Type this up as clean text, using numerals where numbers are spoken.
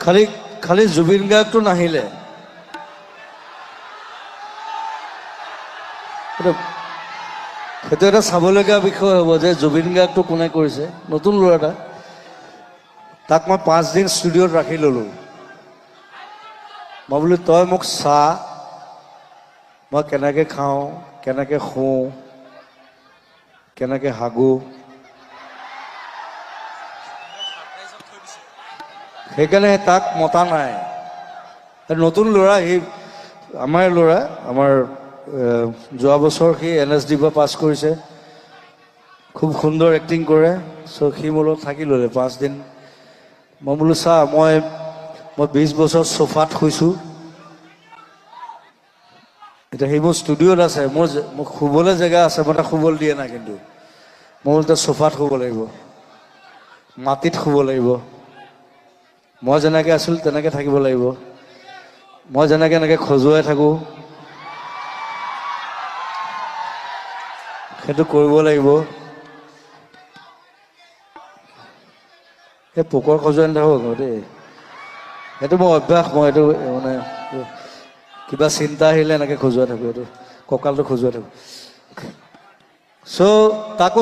খালি খালি জুবিন গাৰ্গটো নাহিলে সেইটো এটা চাবলগীয়া বিষয় হ'ব যে জুবিন গাৰ্গটো কোনে কৰিছে নতুন ল'ৰা এটা তাক মই 5 দিন ষ্টুডিঅ'ত ৰাখি ল'লোঁ মই বোলো তই মোক চা মই কেনেকৈ খাওঁ কেনেকৈ শুওঁ কেনেকৈ হাগো সেইকাৰণে তাক মতা নাই নতুন ল'ৰা সি আমাৰ ল'ৰা আমাৰ যোৱা বছৰ সি NSD পৰা পাছ কৰিছে খুব সুন্দৰ এক্টিং কৰে চ' সি মোৰ লগত থাকি ল'লে 5 দিন মই বোলো চা মই 20 বছৰ চোফাত শুইছোঁ এতিয়া সি মোৰ ষ্টুডিঅ'ত আছে মোৰ শুবলৈ জেগা আছে মই তাক শুবলৈ দিয়ে নাই কিন্তু মই বোলো তই চোফাত শুব লাগিব মাটিত শুব লাগিব মই যেনেকৈ আছিলোঁ তেনেকৈ থাকিব লাগিব মই যেনেকৈ এনেকৈ খজুৱাই থাকোঁ সেইটো কৰিব লাগিব সেই পোকৰ খজুৱাই নাথাকোঁ দেই সেইটো মোৰ অভ্যাস মই এইটো মানে কিবা চিন্তা আহিলে এনেকৈ খজুৱাই থাকোঁ এইটো কঁকালটো খজুৱাই থাকোঁ চ' তাকো